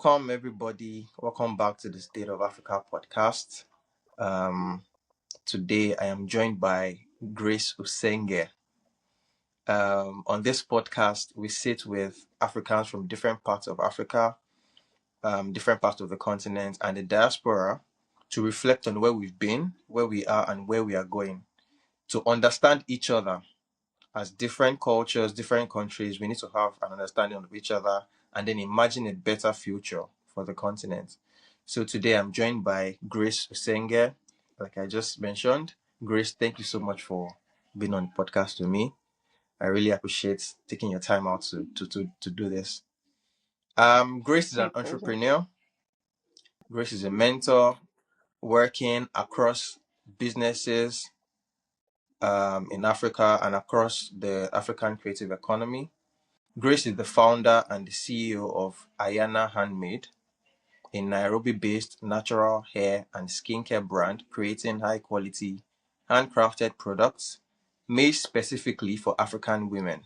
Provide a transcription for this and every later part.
Welcome, everybody. Welcome back to the State of Africa podcast. Um, Today, I am joined by Grace Usenge. On this podcast, we sit with Africans from different parts of Africa, different parts of the continent, and the diaspora to reflect on where we've been, where we are, and where we are going. To understand each other as different cultures, different countries, we need to have an understanding of each other and then imagine a better future for the continent. So today I'm joined by Grace Usenge, like I just mentioned. Grace, thank you so much for being on the podcast with me. I really appreciate taking your time out to do this. Grace is My an pleasure. entrepreneur. Grace is a mentor working across businesses in Africa and across the African creative economy. Grace is the founder and the CEO of Ayana Handmade, a Nairobi-based natural hair and skincare brand creating high-quality, handcrafted products made specifically for African women.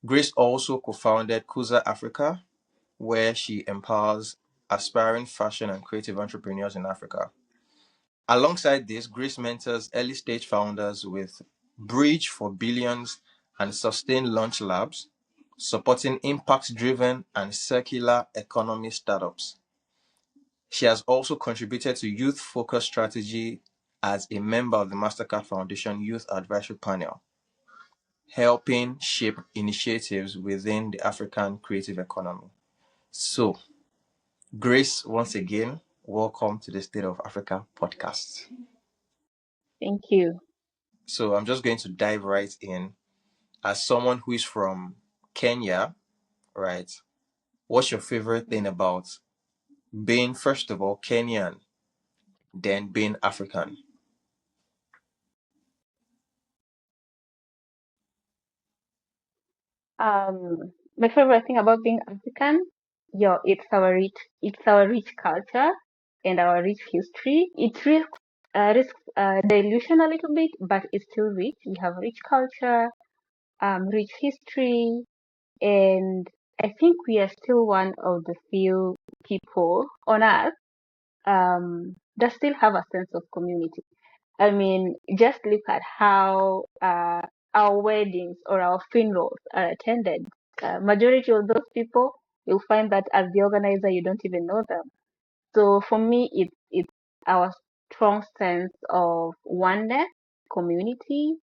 Grace also co-founded Kuza Africa, where she empowers aspiring fashion and creative entrepreneurs in Africa. Alongside this, Grace mentors early-stage founders with Bridge for Billions and Sustain Launch Labs, supporting impact-driven and circular economy startups. She has also contributed to youth-focused strategy as a member of the Mastercard Foundation Youth Advisory Panel, helping shape initiatives within the African creative economy. So, Grace, once again, welcome to the State of Africa podcast. Thank you. So, I'm just going to dive right in. As someone who is from Kenya, right? What's your favorite thing about being, first of all, Kenyan, then being African? My favorite thing about being African, it's our rich culture and our rich history. It risks dilution a little bit, but it's still rich. We have rich culture, rich history, and I think we are still one of the few people on earth that still have a sense of community. I mean, just look at how our weddings or our funerals are attended. Majority of those people, you'll find that as the organizer, you don't even know them. So for me, it's our strong sense of oneness, community,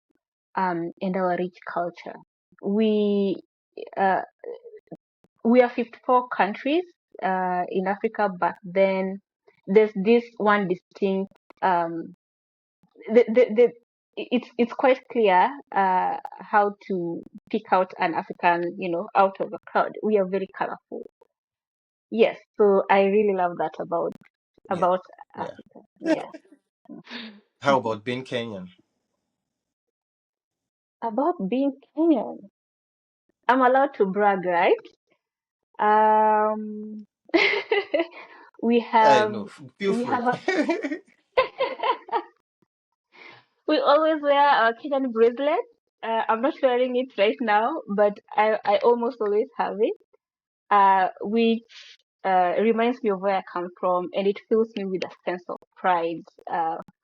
and our rich culture. We uh, we are 54 countries in Africa, but then there's this one distinct it's quite clear how to pick out an African, out of a crowd. We are very colorful. Yes, so I really love that about Yeah, about yeah. Africa. Yeah. How about being Kenyan? About being Kenyan, I'm allowed to brag, right? Um, we I have know. Feel we free. have a we always wear our Kenyan bracelet. I'm not wearing it right now, but I almost always have it. Which reminds me of where I come from, and it fills me with a sense of pride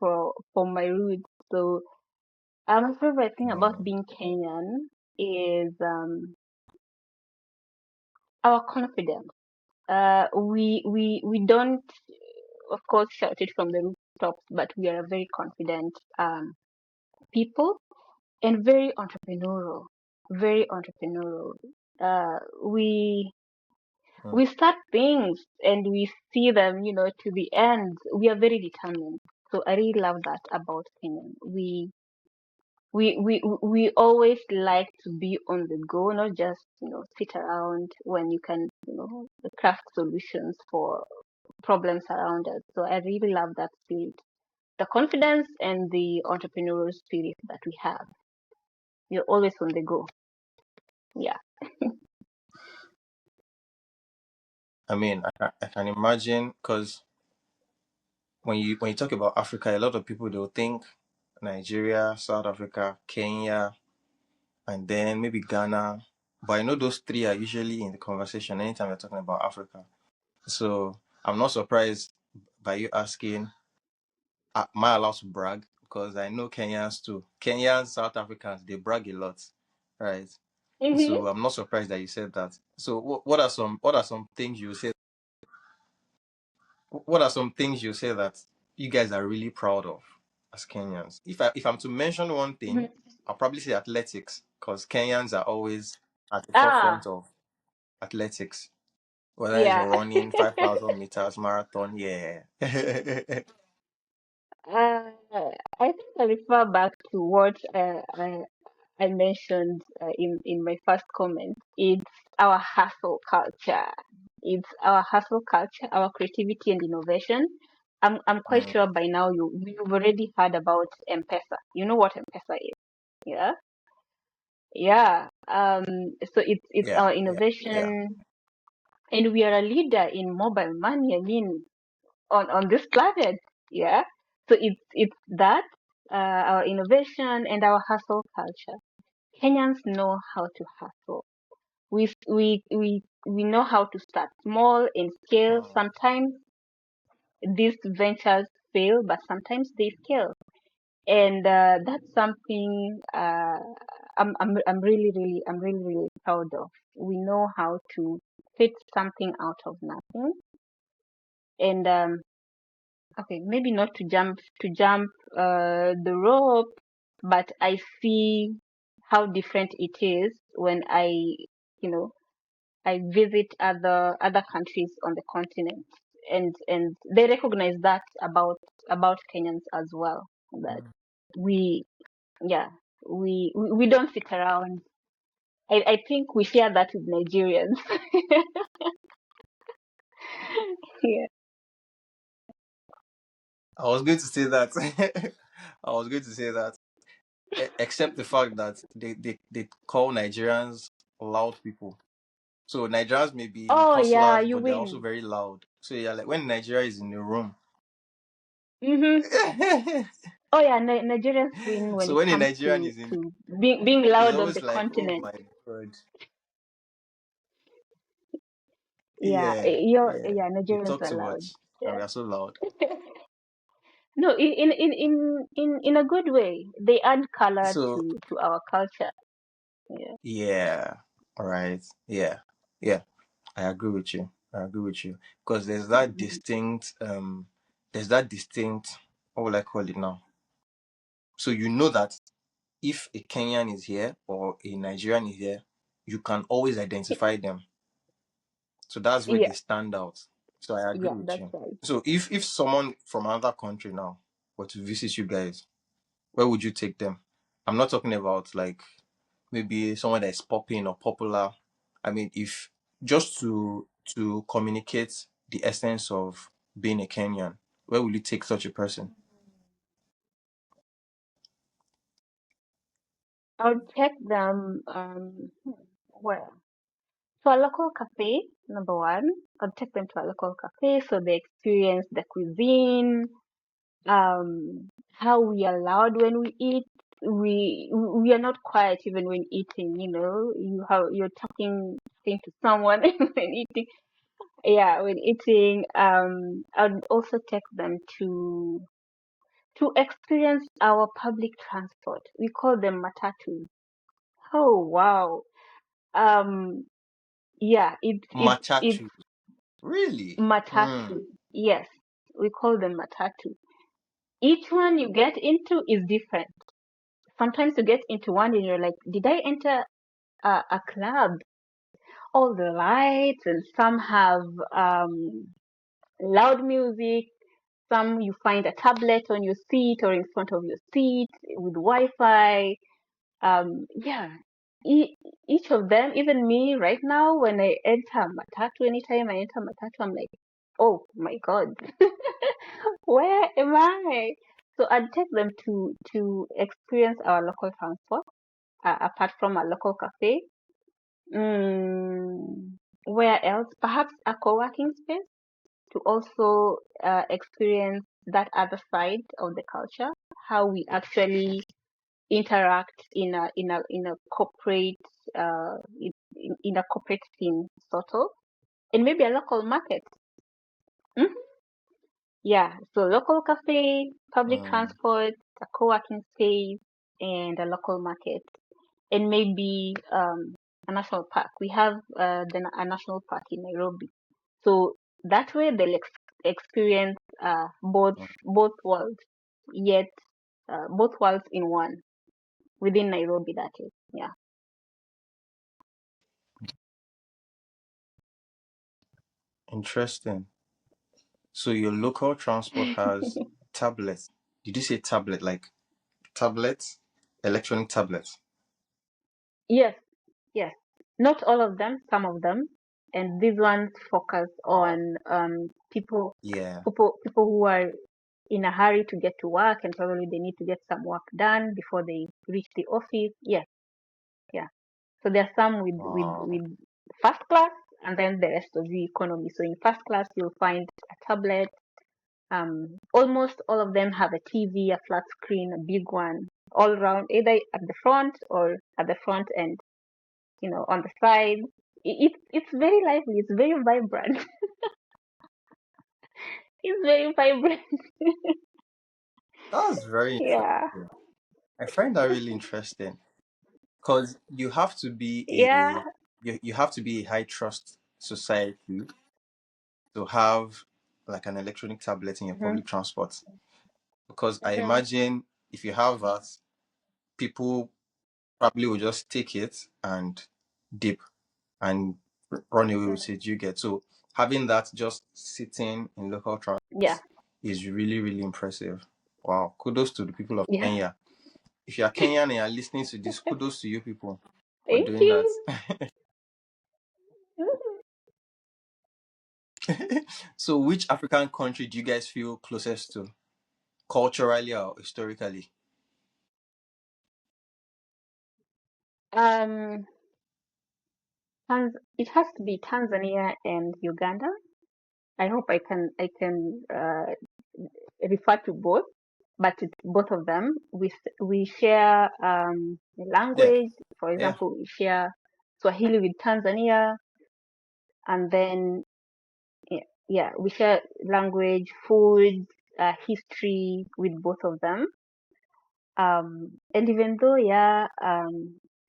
for my roots. So, my favorite thing about Mm, being Kenyan is our confidence. We don't, of course, shout it from the rooftops, but we are a very confident people and very entrepreneurial. Very entrepreneurial. Uh, we mm. we start things and we see them, to the end. We are very determined. So I really love that about Kenyan. We always like to be on the go, not just, sit around when you can, craft solutions for problems around us. So I really love that spirit. The confidence and the entrepreneurial spirit that we have. You're always on the go. Yeah. I mean, I can imagine because when you talk about Africa, a lot of people they'll think Nigeria, South Africa, Kenya, and then maybe Ghana. But I know those three are usually in the conversation anytime we're talking about Africa. So I'm not surprised by you asking, am I allowed to brag? Because I know Kenyans too. Kenyans, South Africans, they brag a lot, right? Mm-hmm. So I'm not surprised that you said that. So what are some things you say? What are some things you say that you guys are really proud of as Kenyans? If I'm to mention one thing, Mm-hmm. I'll probably say athletics, because Kenyans are always at the Ah, forefront of athletics, whether it's yeah. running 5,000 meters, marathon, yeah. Uh, I think I refer back to what I mentioned in my first comment. It's our hustle culture. It's our hustle culture, our creativity and innovation. I'm quite Mm, sure by now you've already heard about M-Pesa. You know what M-Pesa is, yeah? Yeah. So it's yeah, our yeah, yeah. innovation, and we are a leader in mobile money. I mean, on this planet, yeah. So it's that our innovation and our hustle culture. Kenyans know how to hustle. We know how to start small and scale. Mm. Sometimes these ventures fail, but sometimes they scale, and that's something I'm really proud of. We know how to fit something out of nothing, and okay, maybe not to jump the rope, but I see how different it is when you know, I visit other countries on the continent, and they recognize that about Kenyans as well. That we, yeah, we don't sit around. I think we share that with Nigerians. Yeah. I was going to say that. I was going to say that. Except the fact that they call Nigerians loud people. So Nigerians may be Oh yeah, hustlers, you but they're also win. very loud. So yeah, like when Nigeria is in the room. Mhm. Oh yeah, Nigerians win when So it when a comes Nigerian to is in, being it's loud on always the like, oh continent. my god. Yeah, Yeah, yeah. We Nigerians talk are too loud. much and Yeah. we are so loud. No, in a good way. They add color So to our culture. Yeah. yeah, all right. Yeah, yeah. I agree with you. I agree with you. Because there's that distinct, what will I call it now? So you know that if a Kenyan is here or a Nigerian is here, you can always identify them. So that's where they Yeah, stand out. So I agree yeah, with that's you. right. So if someone from another country now were to visit you guys, where would you take them? I'm not talking about like maybe someone that is popping or popular. I mean, if just to communicate the essence of being a Kenyan, where will you take such a person? I'll check them where? To a local cafe, number one. I'll take them to a local cafe so they experience the cuisine, how we are loud when we eat. We are not quiet even when eating. You're talking to someone when eating. Yeah, when eating. I'd also take them to experience our public transport. We call them matatu. Oh wow. Um, yeah, it's Machachu. Really? Hmm. matatu. Yes, we call them matatu. Each one you get into is different. Sometimes you get into one and you're like, did I enter a club? All the lights, and some have loud music. Some you find a tablet on your seat or in front of your seat with Wi-Fi. Yeah, e- each of them, even me right now, when I enter matatu, anytime I enter matatu, I'm like, oh my God, where am I? So I'd take them to experience our local transport, apart from a local cafe. Mm, where else? Perhaps a co-working space to also experience that other side of the culture, how we actually interact in a corporate in a corporate scene, sort of, and maybe a local market. Mhm. Yeah, so local cafe, public Mm, transport, a co-working space, and a local market, and maybe a national park. We have a national park in Nairobi, so that way they'll experience mm. both worlds, yet both worlds in one within Nairobi. That is, yeah. Interesting. So your local transport has tablets. Did you say tablet like tablets? Electronic tablets? Yes, yes. Not all of them, some of them. And these ones focus Wow. on Yeah. people who are in a hurry to get to work and probably they need to get some work done before they reach the office. Yes, yeah. So there are some Wow. with first class and then the rest of the economy. So in first class you'll find a tablet. Almost all of them have a TV, a flat screen, a big one, all around, either at the front or at the front and on the side. It's very lively. It's very vibrant. It's very vibrant. That's very Yeah, interesting. I find that really interesting because you have to be yeah, you have to be a high trust society to have like an electronic tablet in your hmm public transport. Because I hmm imagine if you have that, people probably will just take it and dip and run away with it. You get so having that just sitting in local transport yeah, is really, really impressive. Wow. Kudos to the people of yeah. Kenya. If you are Kenyan and you are listening to this, kudos to you people for Thank doing that. you. So, which African country do you guys feel closest to, culturally or historically? Um, it has to be Tanzania and Uganda. I hope I can refer to both, but it's both of them. We share the Yeah, language. For yeah. example, we share Swahili with Tanzania, and then yeah, we share language, food, history with both of them. And even though, yeah,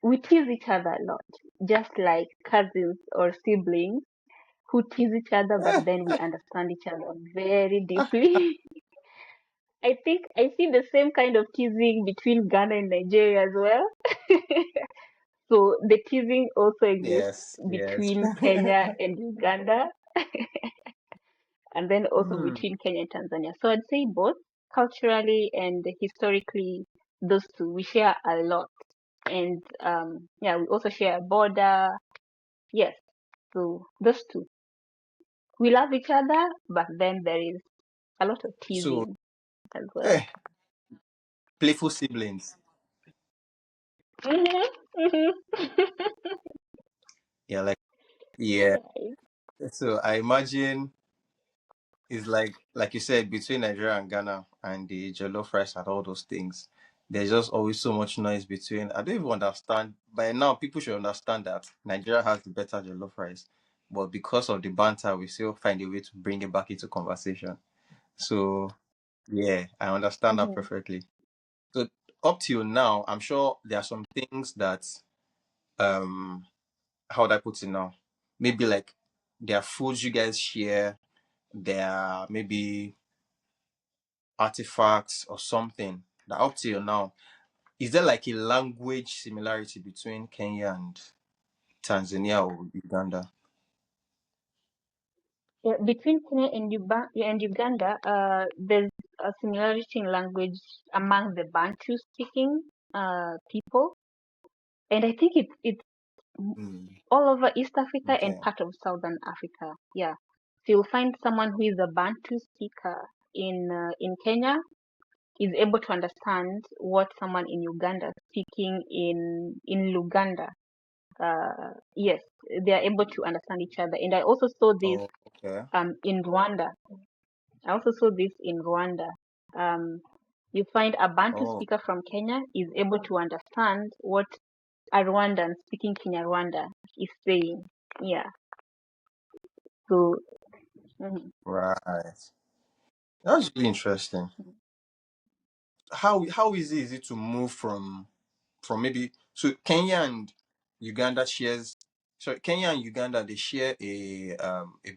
we tease each other a lot, just like cousins or siblings who tease each other, but then we understand each other very deeply. I think I see the same kind of teasing between Ghana and Nigeria as well. So the teasing also exists Yes, yes. between Kenya and Uganda, and then also Hmm. between Kenya and Tanzania. So I'd say both culturally and historically, those two we share a lot, and yeah, we also share a border. Yes, so those two we love each other, but then there is a lot of So, teasing as well. eh, playful siblings. Hmm hmm Yeah, like, yeah. So, I imagine it's like you said, between Nigeria and Ghana and the jollof rice and all those things. There's just always so much noise between. I don't even understand. By now, people should understand that Nigeria has the better jollof rice, but because of the banter, we still find a way to bring it back into conversation. So yeah, I understand that hmm perfectly. So up till now, I'm sure there are some things that um how would I put it now? Maybe like there are foods you guys share, there are maybe artifacts or something that up till now, is there like a language similarity between Kenya and Tanzania or Uganda? Yeah, between Kenya and Uganda, there's a similarity in language among the Bantu speaking people, and I think it's Hmm. all over East Africa and Okay. part of Southern Africa. Yeah, so you'll find someone who is a Bantu speaker in Kenya is able to understand what someone in Uganda speaking in Luganda. Yes, they are able to understand each other, and I also saw this Oh, okay. in Rwanda. I also saw this in Rwanda. Um, you find a Bantu Oh, speaker from Kenya is able to understand what a Rwandan speaking Kinyarwanda is saying. Yeah. So Right. That's really interesting. How easy is it to move from maybe so Kenya and Uganda shares sorry Kenya and Uganda they share a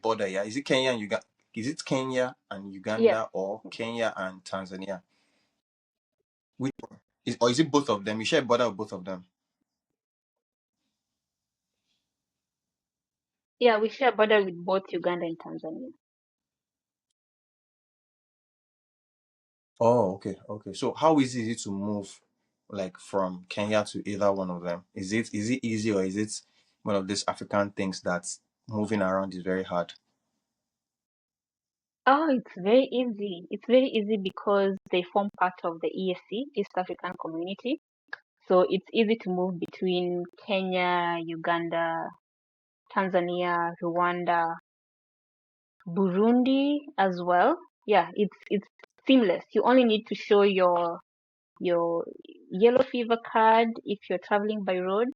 border, yeah? Is it Kenya and Uganda? Is it Kenya and Yes. Uganda or Kenya and Tanzania? Which one? Or is it both of them? You share a border with both of them? Yeah, we share border with both Uganda and Tanzania. Oh, okay, okay. So how easy is it to move like from Kenya to either one of them? Is it easy or is it one of these African things that moving around is very hard? Oh, it's very easy. It's very easy because they form part of the EAC, East African Community. So it's easy to move between Kenya, Uganda, Tanzania, Rwanda, Burundi as well. Yeah, it's seamless. You only need to show your yellow fever card if you're traveling by road,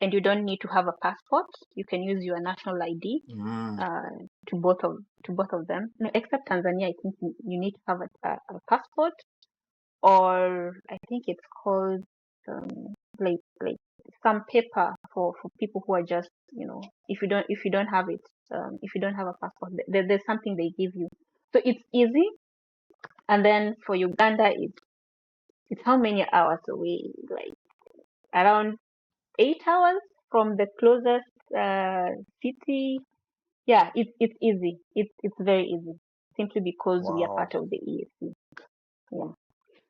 and you don't need to have a passport. You can use your national ID Mm, uh, to both of to both of them. No, except Tanzania, I think you need to have a passport, or I think it's called like some paper for people who are just if you don't have it, if you don't have a passport, there's something they give you. So it's easy. And then for Uganda, it's how many hours away? Like around 8 hours from the closest city. Yeah, it's easy. It's very easy, simply because we are wow, part of the EAC. Yeah,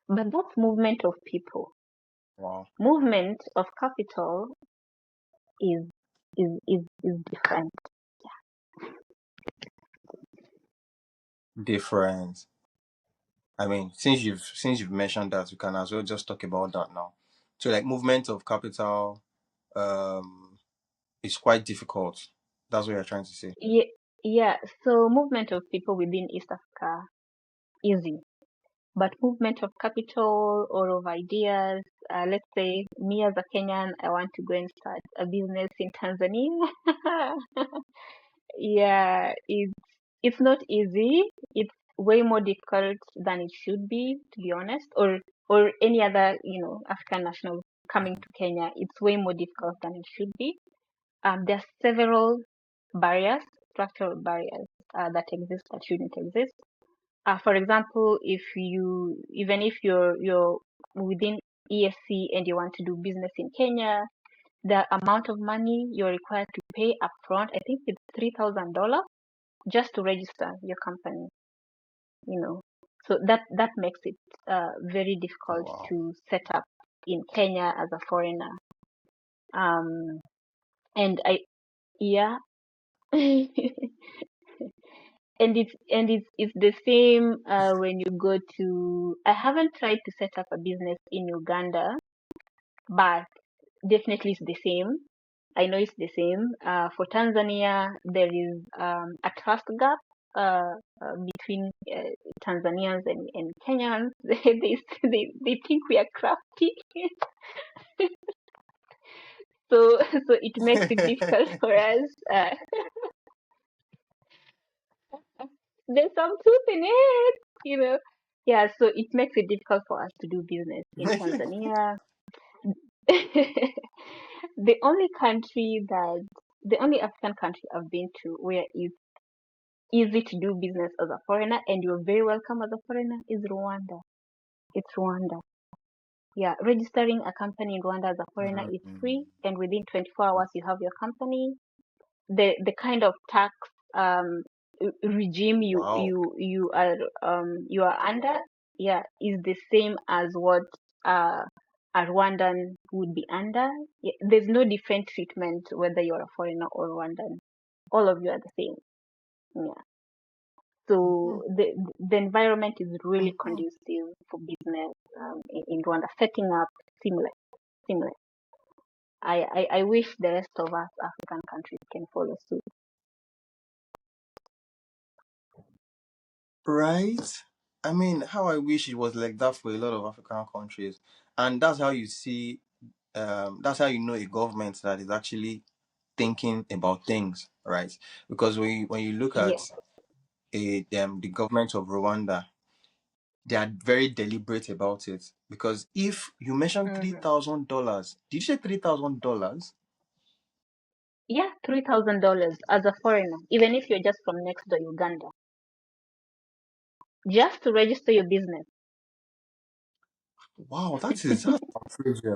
but that's movement of people. wow. Movement of capital is is different. Different. I mean, since you've mentioned that, we can as well just talk about that now. So like movement of capital um is quite difficult. That's what you're trying to say. Yeah, yeah. So movement of people within East Africa easy, but movement of capital or of ideas. Let's say me as a Kenyan, I want to go and start a business in Tanzania. Yeah, it's not easy. It's way more difficult than it should be, to be honest. Or any other, African national coming to Kenya, it's way more difficult than it should be. There are several barriers, structural barriers, that exist that shouldn't exist. For example, even if you're within ESC and you want to do business in Kenya, the amount of money you're required to pay upfront, I think it's $3,000 just to register your company. You know, so that makes it very Oh, difficult wow. to set up in Kenya as a foreigner. Um, and I yeah. And it's the same when you go to. I haven't tried to set up a business in Uganda, but definitely it's the same. I know it's the same. For Tanzania, there is a trust gap between Tanzanians and Kenyans. They think we are crafty, so it makes it difficult for us. There's some truth in it, you know. Yeah, so it makes it difficult for us to do business in Tanzania. the only country that the only African country I've been to where it's easy to do business as a foreigner and you're very welcome as a foreigner is Rwanda. It's Rwanda. Yeah, registering a company in Rwanda as a foreigner is Mm, free, and within 24 hours you have your company. The kind of tax um regime wow. you are under, yeah, is the same as what uh a Rwandan would be under. Yeah, there's no different treatment whether you're a foreigner or Rwandan. All of you are the same. Yeah. Mhm, So the environment is really mhm. conducive for business in Rwanda. Setting up seamless, seamless. I wish the rest of us African countries can follow suit. Right? I mean, how I wish it was like that for a lot of African countries. And that's how you see, that's how you know a government that is actually thinking about things, right? Because when you look at Yes. the government of Rwanda, they are very deliberate about it, because if you mention Mm-hmm. $3,000, did you say $3,000? Yeah, $3,000 as a foreigner, even if you're just from next door Uganda, just to register your business. Wow, that's outrageous.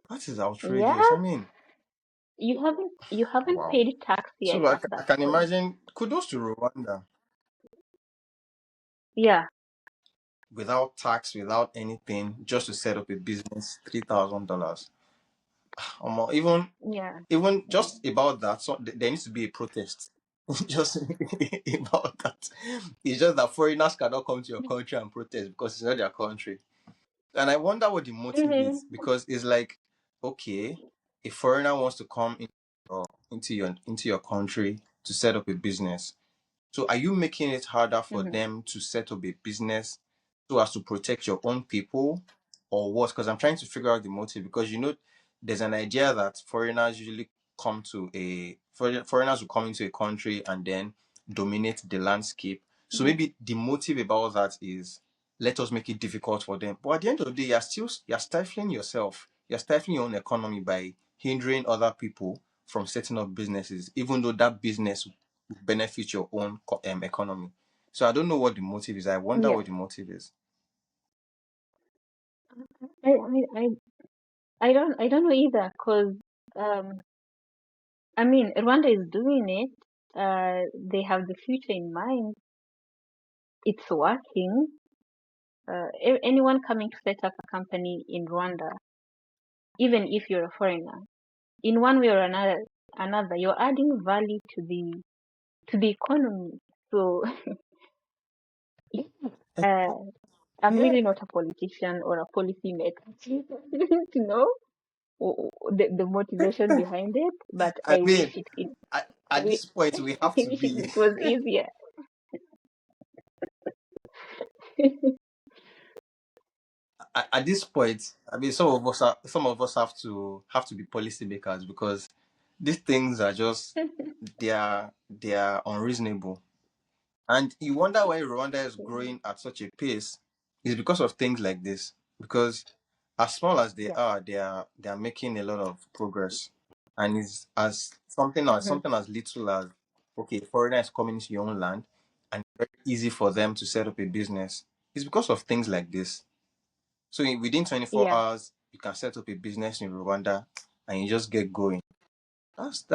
That is Yeah, outrageous. I mean, you haven't wow. paid tax yet So at I that can point. imagine, kudos to Rwanda. Yeah, Without tax, without anything, just to set up a business, $3,000. Even yeah, even yeah. just about that, so there needs to be a protest. Just about that. It's just that foreigners cannot come to your country and protest because it's not their country. And I wonder what the motive is, Mm-hmm. because it's like, okay, a foreigner wants to come into your country to set up a business. So are you making it harder for Mm-hmm. them to set up a business so as to protect your own people, or what? Because I'm trying to figure out the motive, because there's an idea that foreigners usually foreigners will come into a country and then dominate the landscape. So Mm-hmm. maybe the motive about that is, let us make it difficult for them. But at the end of the day, you're stifling yourself. You're stifling your own economy by hindering other people from setting up businesses, even though that business benefit your own economy. So I don't know what the motive is. I wonder Yeah. what the motive is. I I I I don't know either, cause um I mean Rwanda is doing it. They have the future in mind. It's working. Anyone coming to set up a company in Rwanda, even if you're a foreigner, in one way or another, you're adding value to the economy. So uh, I'm Yeah, really not a politician or a policy maker to know the motivation behind it, but I I mean, wish at this point, we I have to wish be it was easier. at this point. I mean, some of us have to be policymakers, because these things are just, they are unreasonable. And you wonder why Rwanda is growing at such a pace. Is because of things like this. Because as small as they Yeah. are, they are making a lot of progress. And it's as Hmm. something as little as, okay, foreigners coming into your own land, and it's very easy for them to set up a business. It's because of things like this. So within 24 Yeah. hours, you can set up a business in Rwanda and you just get going. That's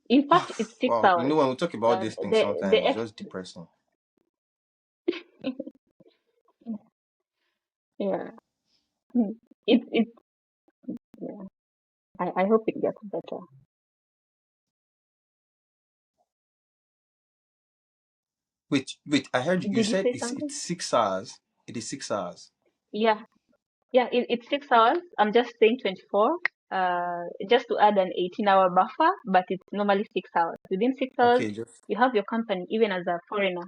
In fact, it's six wow. hours. When we talk about Uh, these things, the the sometimes it's ex- just depressing. yeah. Mm. It yeah. I hope it gets better. Wait, I heard you Did you said say it's something? 6 hours. It is 6 hours. Yeah. Yeah. It's 6 hours. I'm just saying 24. Just to add an 18-hour buffer, but it's normally 6 hours. Within 6 hours, Okay, just you have your company, even as a foreigner.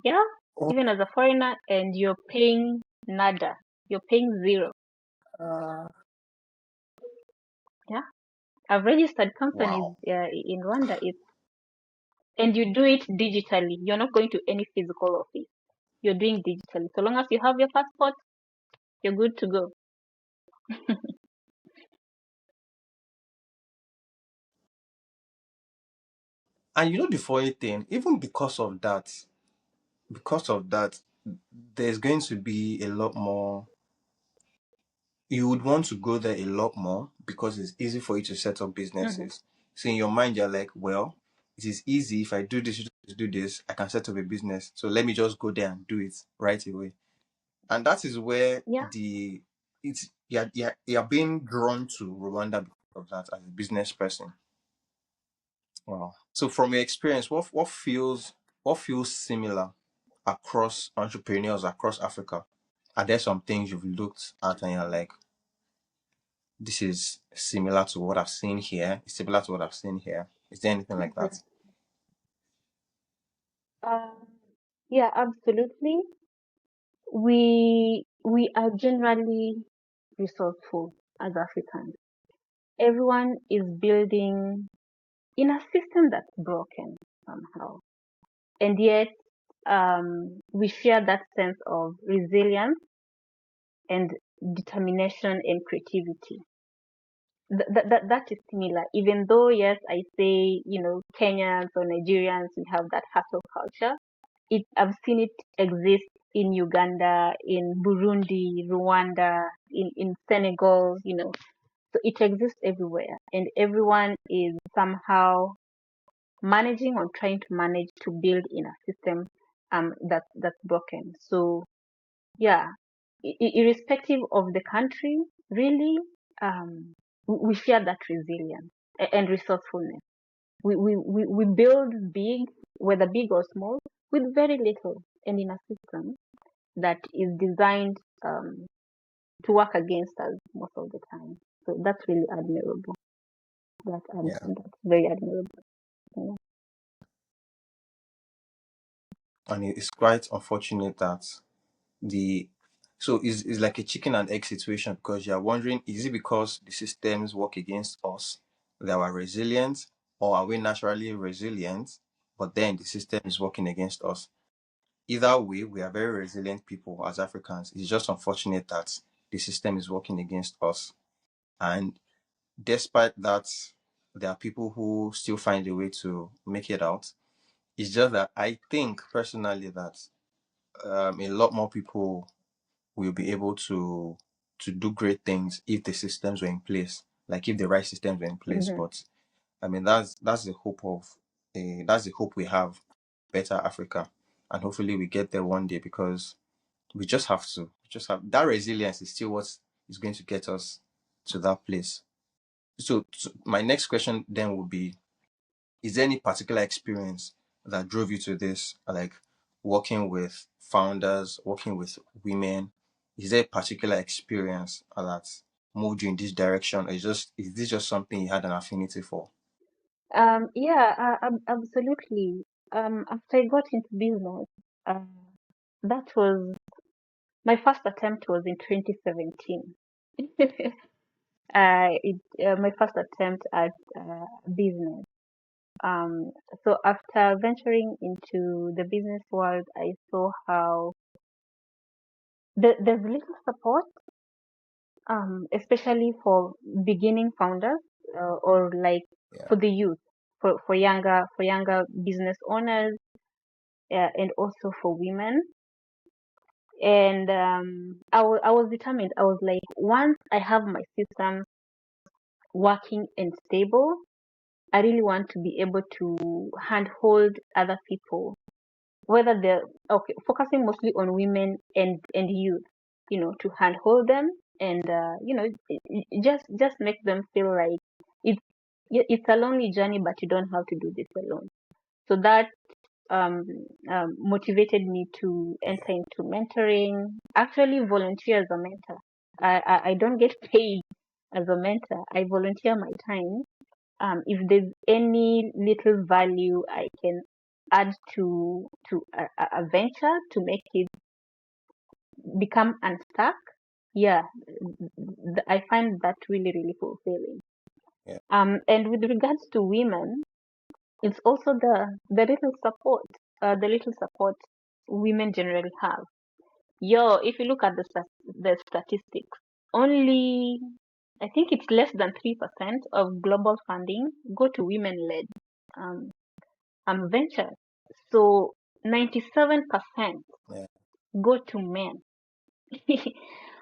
Yeah. oh, Even as a foreigner, and you're paying nada. You're paying zero. uh, Yeah. I've registered companies wow. in Rwanda. And you do it digitally. You're not going to any physical office. You're doing digitally. So long as you have your passport, you're good to go. And the funny thing, even because of that, there's going to be a lot more. You would want to go there a lot more because it's easy for you to set up Hmm. businesses. So in your mind, you're like, well, it is easy. If I do this, I can set up a business. So let me just go there and do it right away. And that is where Yeah. it's you're being drawn to Rwanda because of that as a business person. Wow. So from your experience, what feels similar across entrepreneurs across Africa? Are there some things you've looked at and you're like, this is similar to what I've seen here? It's similar to what I've seen here. Is there anything like that? Mhm. Um, yeah, absolutely. We are generally resourceful as Africans. Everyone is building in a system that's broken somehow. and yet we share that sense of resilience and determination and creativity. That is similar, even though, yes, I say, Kenyans or Nigerians, we have that hustle culture. I've seen it exist in Uganda, in Burundi, Rwanda, in Senegal, so it exists everywhere, and everyone is somehow managing or trying to manage to build in a system that's broken. So yeah, irrespective of the country, really, we share that resilience and resourcefulness. We build big, whether big or small, with very little, and in a system that is designed to work against us most of the time. So that's really admirable. Yeah. That's very admirable. Yeah. And it's quite unfortunate that the so it's like a chicken and egg situation, because you're wondering, is it because the systems work against us that we're resilient, or are we naturally resilient but then the system is working against us? Either way, we are very resilient people as Africans. It's just unfortunate that the system is working against us. And despite that, there are people who still find a way to make it out. It's just that I think personally that a lot more people will be able to do great things if the systems were in place, like if the right systems were in place. Hmm. But I mean, that's the hope of that's the hope we have, better Africa, and hopefully we get there one day, because we just have to. We just have that resilience is still what is going to get us to that place. So my next question then would be: is there any particular experience that drove you to this, like working with founders, working with women? Is there a particular experience that moved you in this direction, or is this just something you had an affinity for? Yeah, absolutely. After I got into business, uh, that was my first attempt was in 2017. My first attempt at business. Um, so after venturing into the business world, I saw how there's little support, especially for beginning founders, or like Yeah, for the youth, for younger business owners, and also for women. And I was determined. I was like, once I have my system working and stable, I really want to be able to handhold other people, whether they're okay, focusing mostly on women and youth, to handhold them, and just make them feel like it's it's a lonely journey, but you don't have to do this alone. So that um, motivated me to enter into mentoring. Actually, volunteer as a mentor. I don't get paid as a mentor. I volunteer my time. If there's any little value I can add to a venture to make it become unstuck, yeah, I find that really really fulfilling. yeah, And with regards to women, it's also the little support women generally have. Yo, if you look at the statistics, only I think it's less than 3% of global funding go to women-led um, ventures. So 97% yeah. go to men.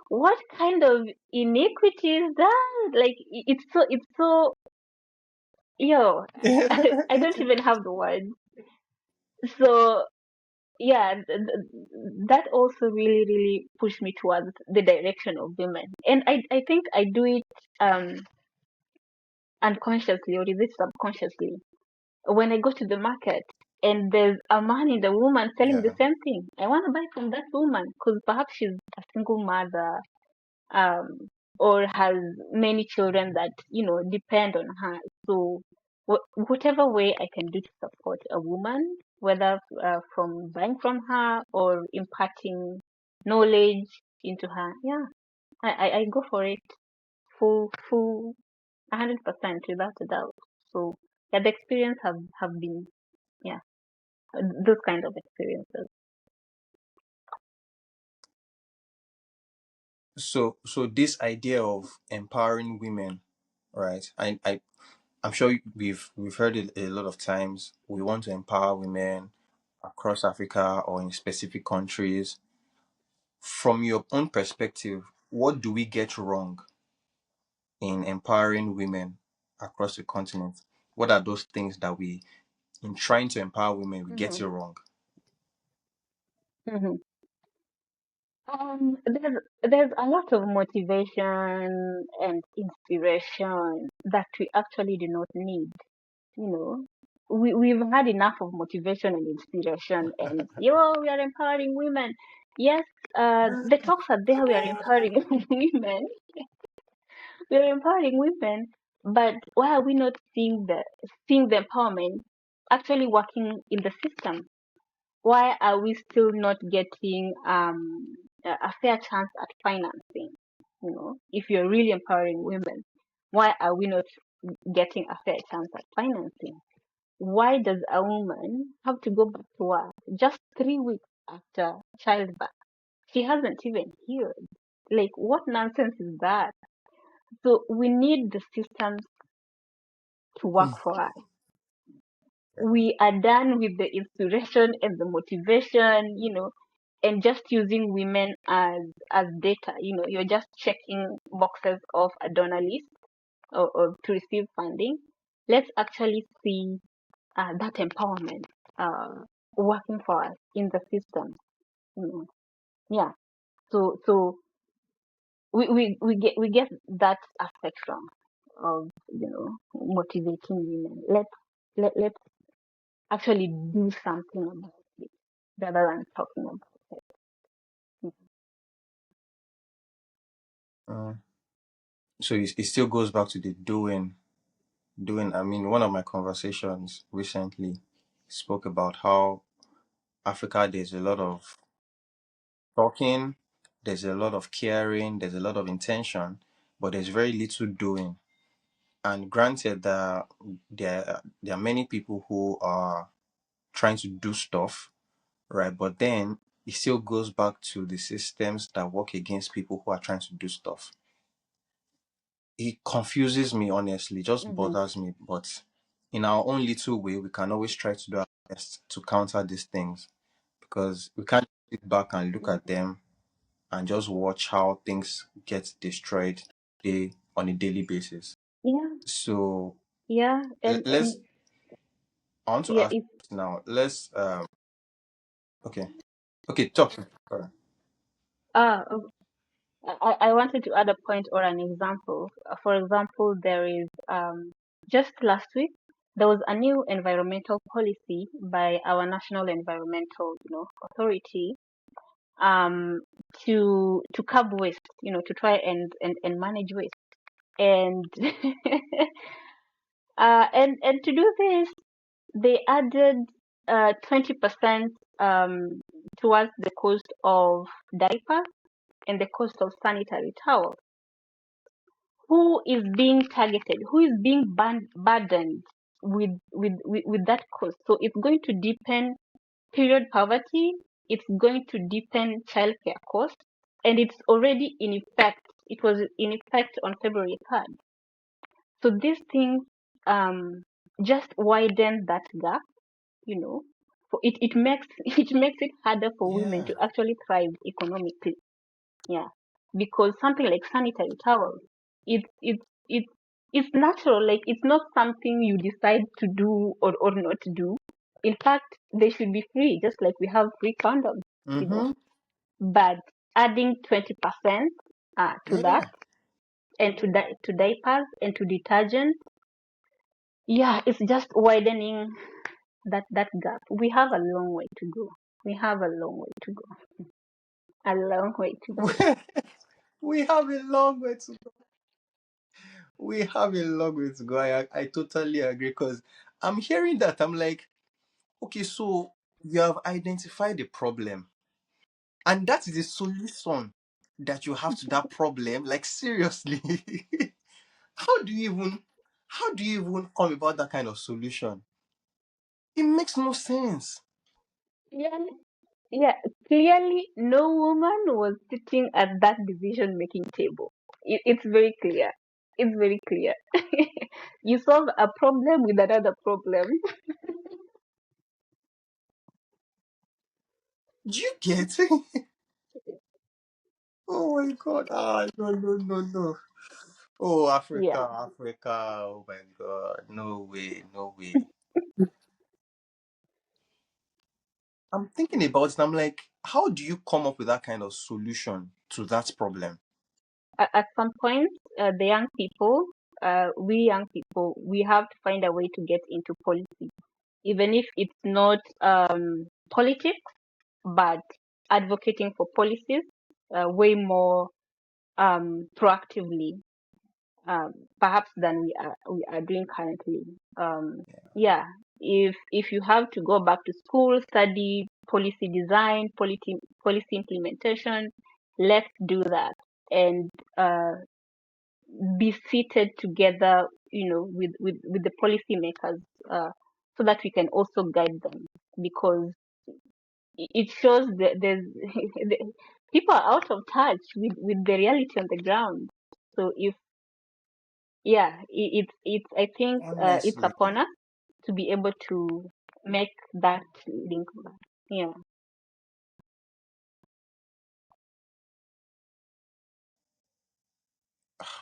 What kind of iniquity is that? Like it's so yo, I don't even have the words. So yeah, that also really really pushed me towards the direction of women, and I think I do it um unconsciously, or is it subconsciously, when I go to the market and there's a man and a woman selling the Yeah. same thing. I want to buy from that woman because perhaps she's a single mother, um, or has many children that depend on her. So whatever way I can do to support a woman, whether from buying from her or imparting knowledge into her, yeah, I go for it full 100% without a doubt. So yeah, the experience have been, yeah. those kind of experiences. So this idea of empowering women, right? I'm sure we've heard it a lot of times. We want to empower women across Africa or in specific countries. From your own perspective, what do we get wrong in empowering women across the continent? What are those things that we, in trying to empower women, we get Hmm. it wrong? Hmm. There's a lot of motivation and inspiration that we actually do not need. You know, we've had enough of motivation and inspiration, and we are empowering women. Yes, the talks are there. We are empowering women. We are empowering women, but why are we not seeing the empowerment actually working in the system? Why are we still not getting a fair chance at financing? If you're really empowering women, why are we not getting a fair chance at financing? Why does a woman have to go back to work just 3 weeks after childbirth? She hasn't even healed. Like, what nonsense is that? So we need the systems to work for us. We are done with the inspiration and the motivation, and just using women as data. You're just checking boxes of a donor list, or to receive funding. Let's actually see that empowerment working for us in the system. You know. Yeah. So we get that aspect from of motivating women. Let's actually do something about it rather than talking about it. Uh, so it still goes back to the doing. I mean, one of my conversations recently spoke about how Africa, there's a lot of talking, there's a lot of caring, there's a lot of intention, but there's very little doing. And granted that there are many people who are trying to do stuff, right? But then it still goes back to the systems that work against people who are trying to do stuff. It confuses me, honestly, just Mm-hmm. bothers me. But in our own little way, we can always try to do our best to counter these things, because we can't sit back and look at Mm-hmm. them and just watch how things get destroyed on a daily basis. Yeah, So yeah, and let's. I want to yeah. ask If now. Let's. Okay. Okay. Talk. Alright. uh, I wanted to add a point or an example. For example, there is just last week there was a new environmental policy by our national environmental authority, um to curb waste, to try and manage waste, and and to do this they added 20% towards the cost of diapers and the cost of sanitary towels. Who is being targeted? Who is being burdened with that cost? So it's going to deepen period poverty. It's going to deepen childcare costs, and it's already in effect. It was in effect on February 3rd. So these things just widen that gap. you know it makes it makes it harder for women Yeah. to actually thrive economically. Yeah, because something like sanitary towels, it's it's natural. Like, it's not something you decide to do or not to do. In fact, they should be free, just like we have free condoms. you know Mm-hmm. but adding 20% to that, Yeah. and to diapers and to detergent, yeah, it's just widening that gap. We have a long way to go. We have a long way to go. A long way to go. We have a long way to go. We have a long way to go. I totally agree, because I'm hearing that. I'm like, okay, so you have identified the problem, and that is the solution that you have to that problem. Like, seriously, how do you even how do you even come about that kind of solution? It makes no sense. Yeah, yeah. Clearly, no woman was sitting at that decision-making table. It's very clear. It's very clear. You solve a problem with another problem. Do you get it? Oh my God. Ah, no, no, no, no. Oh, Yeah. Africa, Africa. Oh my God. No way, no way. I'm thinking about it. I'm like, how do you come up with that kind of solution to that problem? At some point, the young people, we young people, we have to find a way to get into policy, even if it's not politics, but advocating for policies way more proactively, um, perhaps than we are doing currently. Um, yeah, if you have to go back to school, study policy design, policy implementation, let's do that and be seated together, with the policymakers, so that we can also guide them, because it shows that there's people are out of touch with the reality on the ground. So if yeah, it's I think it's Honestly, upon us to be able to make that link back. Yeah.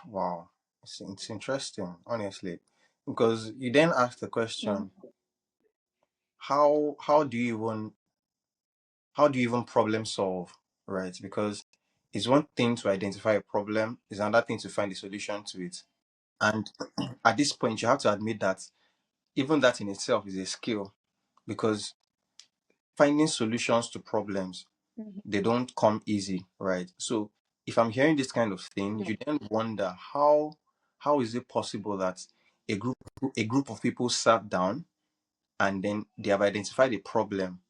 wow. It's interesting, honestly. Because you then ask the Mm. question, how do you even problem solve, right? Because it's one thing to identify a problem, it's another thing to find a solution to it. And at this point, you have to admit that even that in itself is a skill, because finding solutions to problems, Mhm. they don't come easy, right? So if I'm hearing this kind of thing, Yeah. you then wonder how is it possible that a group a group of people sat down and then they have identified a problem,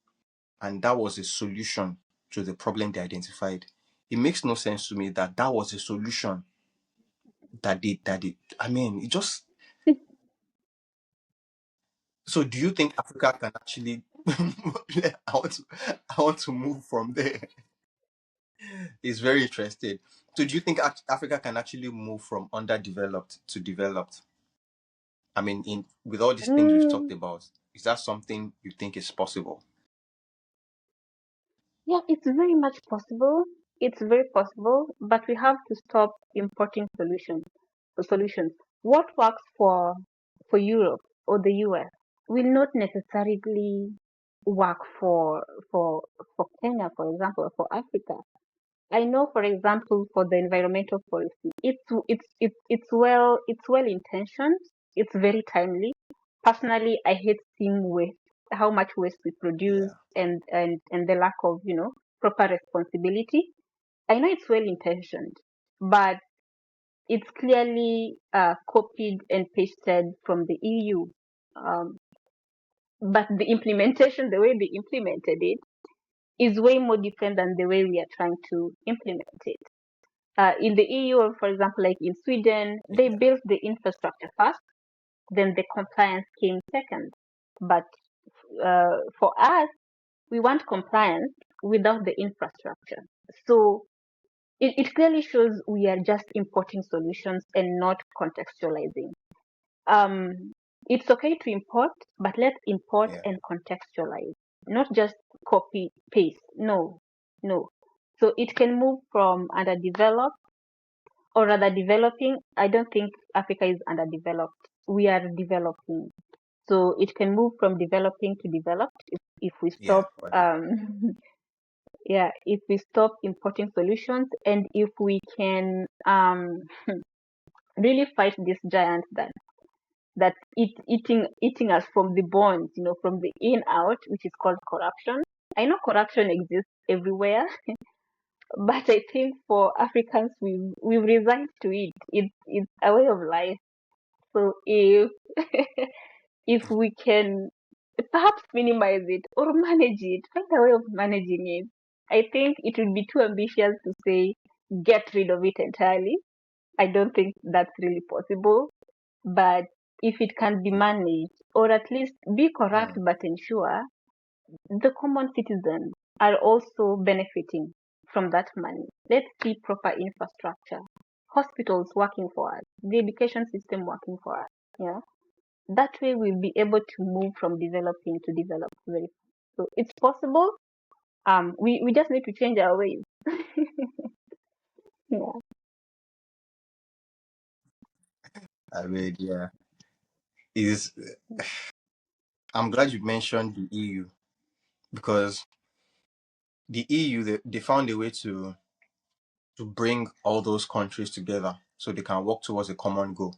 and that was a solution to the problem they identified. It makes no sense to me that that was a solution that they I mean, it just. So do you think Africa can actually I want to move from there. It's very interesting. So do you think Africa can actually move from underdeveloped to developed? I mean, in with all these things we've talked Mm, about, is that something you think is possible? yeah, it's very much possible. It's very possible, but we have to stop importing solutions. What works for Europe or the US will not necessarily work for Kenya, for example, or for Africa. I know, for example, for the environmental policy, it's well intentioned. It's very timely. Personally, I hate seeing waste, how much waste we produce, Yeah, and the lack of proper responsibility. I know it's well intentioned, but it's clearly copied and pasted from the EU. Um, but the implementation, the way they implemented it, is way more different than the way we are trying to implement it. In the EU, or for example, like in Sweden, they yeah, built the infrastructure first, then the compliance came second. But for us, we want compliance without the infrastructure. So it clearly shows we are just importing solutions and not contextualizing. Um, it's okay to import, but let's import yeah, and contextualize, not just copy paste. No, no. So it can move from underdeveloped, or rather developing. I don't think Africa is underdeveloped. We are developing. So it can move from developing to developed if we yeah. stop, yeah, if we stop importing solutions, and if we can really fight this giant that eating us from the bones, from the in out, which is called corruption. I know corruption exists everywhere, but I think for Africans, we've resigned to it. It's a way of life. So if we can perhaps minimize it or manage it, find a way of managing it. I think it would be too ambitious to say get rid of it entirely. I don't think that's really possible. But if it can be managed, or at least be corrupt Mm, but ensure, the common citizens are also benefiting from that money. Let's see proper infrastructure, hospitals working for us, the education system working for us. Yeah, that way we'll be able to move from developing to developed very fast. So it's possible. We just need to change our ways. Yeah. I mean, yeah, is I'm glad you mentioned the EU because the EU they found a way to bring all those countries together so they can work towards a common goal.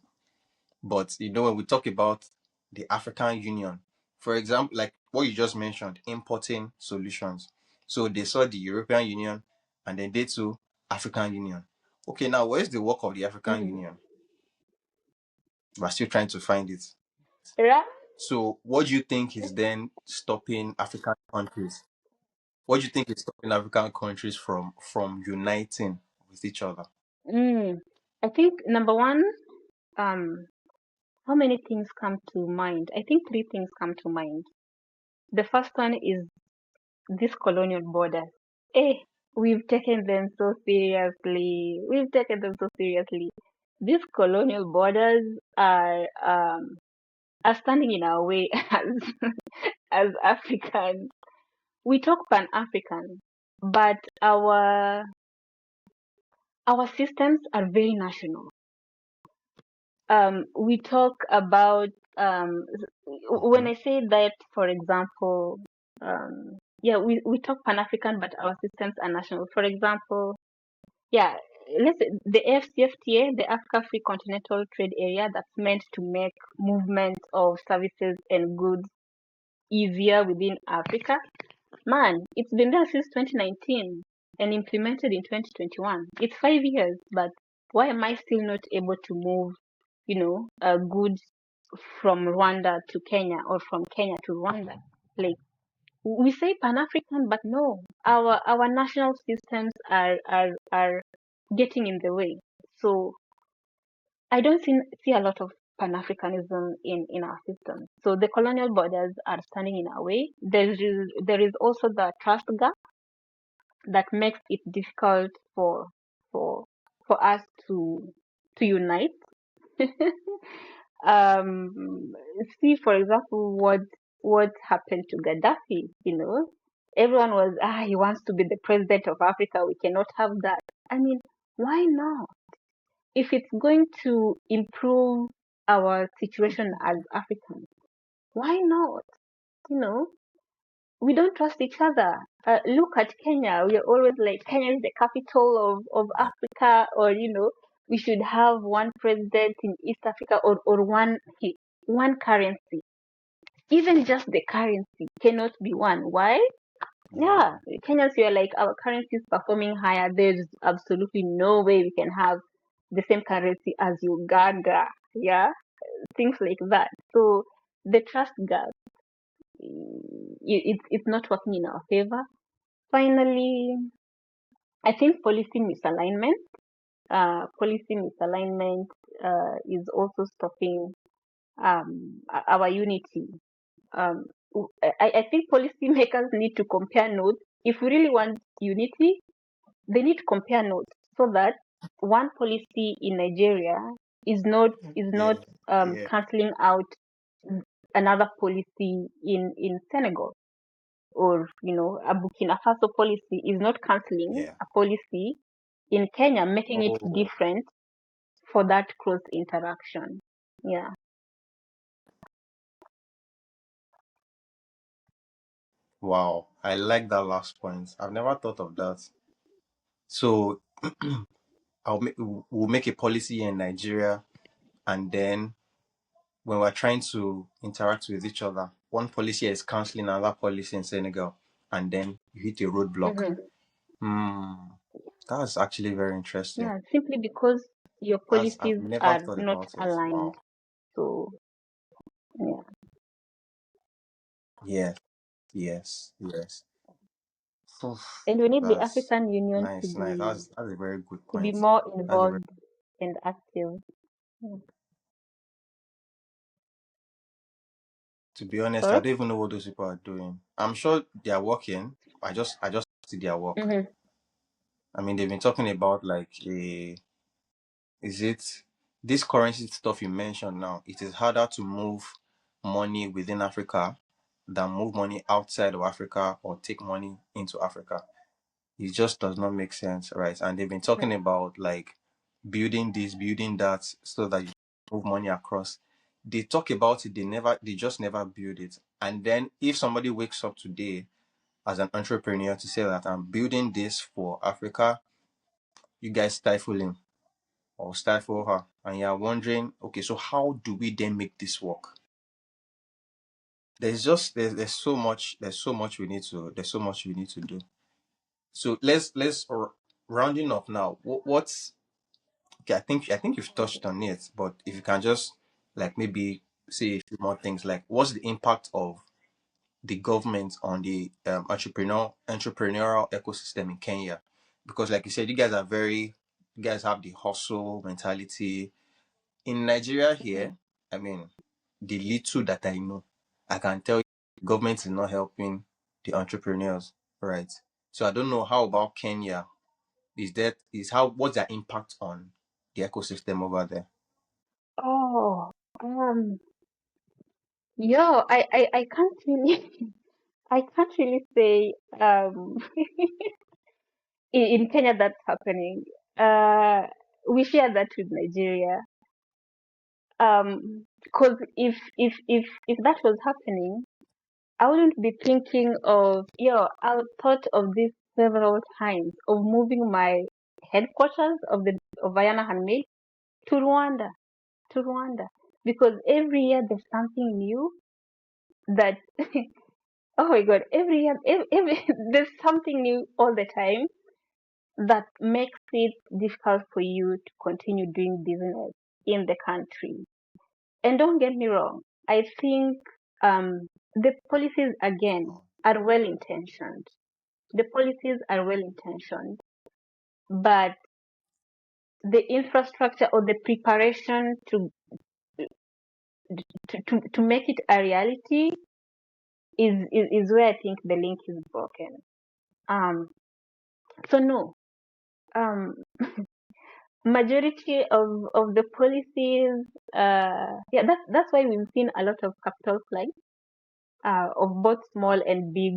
But when we talk about the African Union, for example, like what you just mentioned, importing solutions. So they saw the European Union and then they too African Union. Okay, now where's the work of the African Mm. Union? We're still trying to find it. Right? So what do you think is then stopping African countries? What do you think is stopping African countries from uniting with each other? Mm. I think number one, um, how many things come to mind? I think three things come to mind. The first one is this colonial borders. Eh, we've taken them so seriously. We've taken them so seriously. These colonial borders are standing in our way as Africans. We talk Pan African, but our systems are very national. We talk about when Mhm. I say that, for example, yeah, we talk Pan African, but our systems are national. For example, yeah, let's say the AfCFTA, the Africa Free Continental Trade Area, that's meant to make movement of services and goods easier within Africa. Man, it's been there since 2019 and implemented in 2021. It's 5 years, but why am I still not able to move, goods from Rwanda to Kenya or from Kenya to Rwanda? Like, we say Pan-African, but no, our national systems are getting in the way. So I don't see a lot of Pan-Africanism in our system. So the colonial borders are standing in our way. There is also the trust gap that makes it difficult for for us to unite. um, See, for example, what happened to Gaddafi. Everyone was he wants to be the president of Africa. We cannot have that. I mean, why not? If it's going to improve our situation as Africans, why not? You know, we don't trust each other. Look at Kenya. We are always like, Kenya is the capital of Yeah. Africa, or we should have one president in East Africa, or one currency. Even just the currency cannot be one. Why? Yeah, Yeah. Kenyans, we are like, our currency is performing higher. There's absolutely no way we can have the same currency as Uganda. Yeah, things like that. So the trust gap, it's not working in our favor. Finally, I think policy misalignment is also stopping our unity. Um, I think policymakers need to compare notes. If we really want unity, they need to compare notes so that one policy in Nigeria is not Yeah. Yeah. canceling out another policy in Senegal, or a Burkina Faso policy is not canceling Yeah. a policy in Kenya, making it Oh, different for that cross interaction. Yeah. wow. I like that last point. I've never thought of that. So we'll make a policy here in Nigeria, and then when we're trying to interact with each other, one policy is canceling another policy in Senegal, and then you hit a roadblock. Hmm. Hmm. That's actually very interesting. Yeah, simply because your I've policies never are thought not about it. aligned. Wow. So yeah. Yes. Yes. Yes. Oof, And we need the that's African Union to nice. Nice. be That's a very good to be point. more That's a very involved and active. Yeah. To be honest, I Sorry. don't even know what those people are doing. I'm sure they are working. I just see their work. Mm-hmm. I mean, they've been talking about like is it this currency stuff you mentioned now? It is harder to move money within Africa than move money outside of Africa or take money into Africa. It just does not make sense, right? And they've been talking about like building this, building that, so that you move money across. They talk about it, they just never build it. And then if somebody wakes up today as an entrepreneur to say that I'm building this for Africa, you guys stifle him or stifle her, and you're wondering, okay, so how do we then make this work? There's so much we need to do. So let's rounding up now. What's okay? I think you've touched on it, but if you can just like maybe say a few more things, like what's the impact of the government on the entrepreneurial ecosystem in Kenya? Because like you said, you guys have the hustle mentality. In Nigeria Mm-hmm. here, I mean, the little that I know, I can tell you the government is not helping the entrepreneurs, right? So I don't know how about Kenya. What's their impact on the ecosystem over there? Oh, yo, I can't really, I can't really say, in Kenya that's happening. Uh, we share that with Nigeria. Because if that was happening, I wouldn't be thinking of, I thought of this several times of moving my headquarters of Vayana Handmade to Rwanda, to Rwanda, because every year there's something new that, oh my God, every year, there's something new all the time that makes it difficult for you to continue doing business in the country. And don't get me wrong, I think the policies again are well intentioned. The policies are well intentioned, but the infrastructure or the preparation to make it a reality is where I think the link is broken. Um, so no, um, majority of the policies, yeah, that's why we've seen a lot of capital flight of both small and big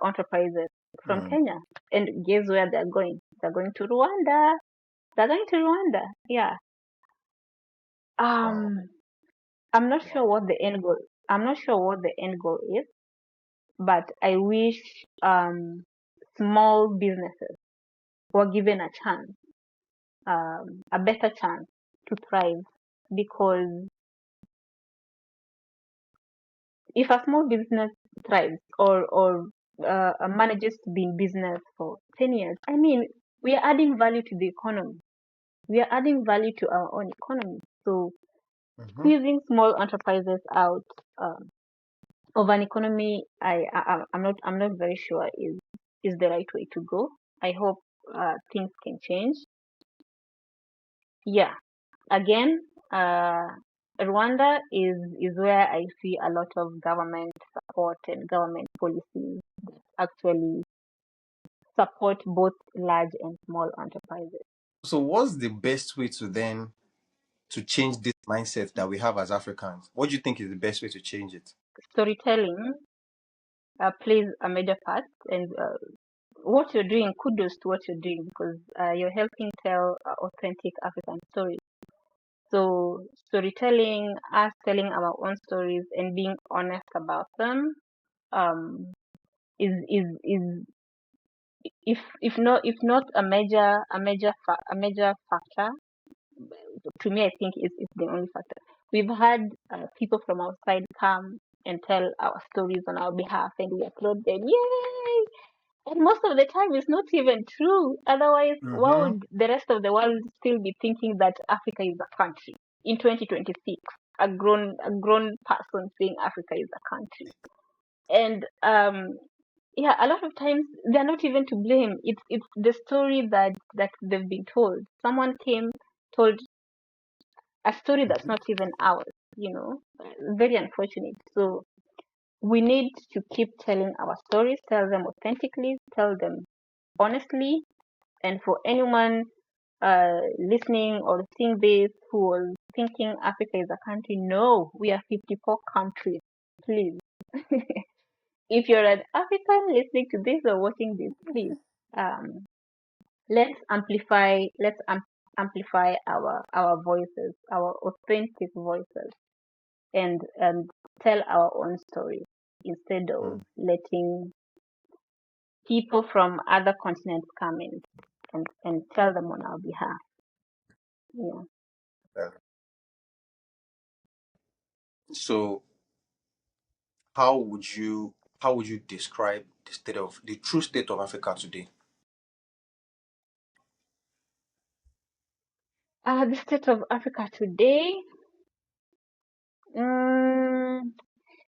enterprises from Mm. Kenya. And guess where they're going? They're going to Rwanda. They're going to Rwanda. Yeah. Wow. Um, I'm not sure Wow. what the end goal. I'm not sure what the end goal is, but I wish small businesses were given a chance, a better chance to thrive. Because if a small business thrives or manages to be in business for 10 years, I mean, we are adding value to the economy. We are adding value to our own economy. So Mm-hmm. squeezing small enterprises out of an economy, I'm not very sure is the right way to go. I hope things can change. Yeah. Again, Rwanda is where I see a lot of government support and government policies that actually support both large and small enterprises. So what's the best way to then to change this mindset that we have as Africans? What do you think is the best way to change it? Storytelling plays a major part, and what you're doing, kudos to what you're doing, because you're helping tell authentic African stories. So storytelling, us telling our own stories and being honest about them, um, is if not a major factor, to me I think it's the only factor. We've had people from outside come and tell our stories on our behalf, and we applaud them. Yay! And most of the time, it's not even true. Otherwise, why Mm-hmm. would the rest of the world still be thinking that Africa is a country in 2026? A grown person saying Africa is a country, and yeah, a lot of times they're not even to blame. It's the story that they've been told. Someone came, told a story that's not even ours. Very unfortunate. So we need to keep telling our stories, tell them authentically, tell them honestly. And for anyone listening or seeing this who was thinking Africa is a country, no, we are 54 countries. Please. If you're an African listening to this or watching this, please, um, let's amplify our voices, our authentic voices, and tell our own stories instead of Mm. letting people from other continents come in and tell them on our behalf. Yeah. Yeah. So how would you describe the true state of Africa today? The state of Africa today, mm,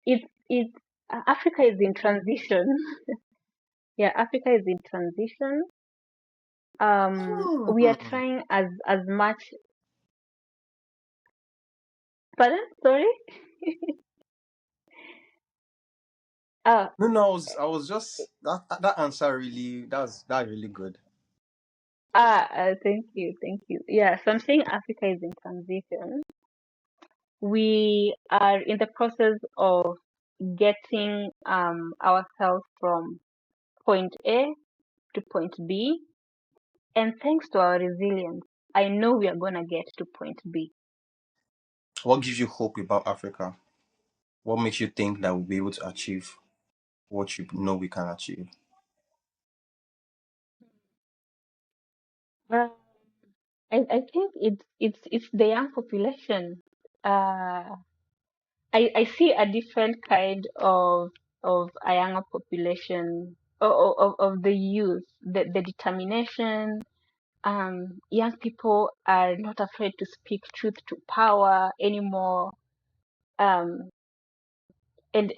it Africa is in transition. Yeah, Africa is in transition. We are Hmm. trying as much. Pardon? Sorry. Uh, No, no, I was just that answer really that's really good. thank you, thank you. Yeah, so I'm saying Africa is in transition. We are in the process of getting ourselves from point A to point B, and thanks to our resilience, I know we are gonna get to point B. What gives you hope about Africa? What makes you think that we'll be able to achieve what you know we can achieve? Uh, I think it's the young population. Uh, I see a different kind of a younger population of the youth, the determination. Young people are not afraid to speak truth to power anymore. Um, and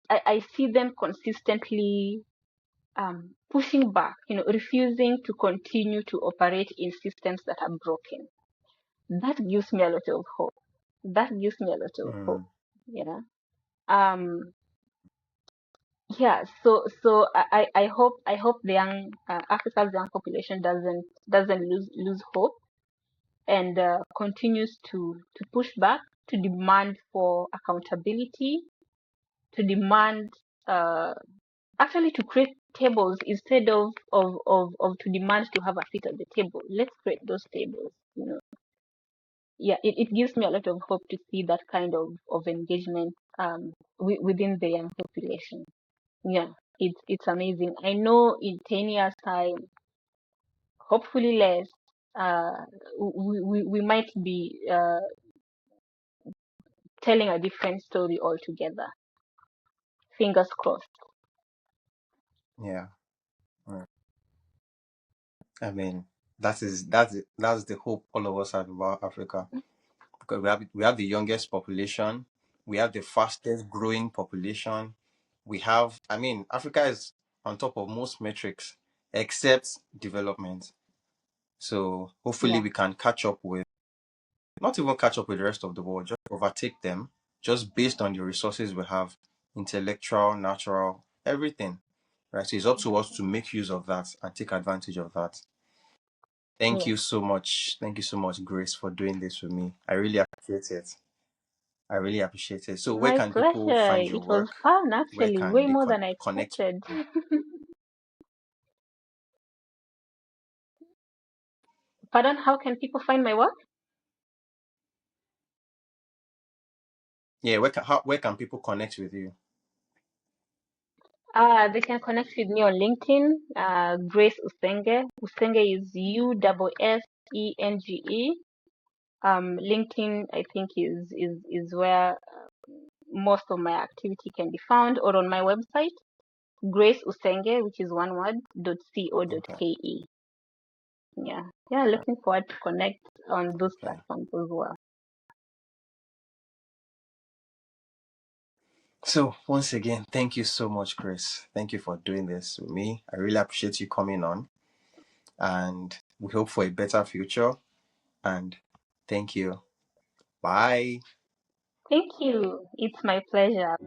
I see them consistently pushing back, refusing to continue to operate in systems that are broken. That gives me a lot of hope. That gives me a lot of hope. Mm. Yeah. Um, yeah. So I hope the young Africa's young population doesn't lose hope and continues to push back, to demand for accountability, to demand uh, actually to create tables instead of to demand to have a seat at the table. Let's create those tables. Yeah, it gives me a lot of hope to see that kind of engagement within the young population. Yeah, it's amazing. I know in 10 years time, hopefully less, uh we might be telling a different story altogether. Fingers crossed. Yeah. Mm. I mean, that's the hope all of us have about Africa, because we have the youngest population, we have the fastest growing population. We have, I mean, Africa is on top of most metrics except development. So hopefully Yeah. we can catch up with, not even catch up with the rest of the world, just overtake them, just based on the resources we have, intellectual, natural, everything. Right. So it's up to us to make use of that and take advantage of that. Thank Yeah. you so much. Thank you so much, Grace, for doing this with me. I really appreciate it. I really appreciate it. So where My can people pleasure. find your It was work? fun Where actually, can way they more than I connect with expected. you? Pardon, how can people find my work? Yeah, where can people connect with you? They can connect with me on LinkedIn, Grace Usenge. Usenge is Ussenge. LinkedIn, I think, is where most of my activity can be found, or on my website, Grace Usenge, which is one word, Okay. .co.ke. Yeah, yeah. Looking forward to connect on those Okay. platforms as well. So once again, thank you so much, Chris. Thank you for doing this with me. I really appreciate you coming on, and we hope for a better future. And thank you. Bye. Thank you. It's my pleasure.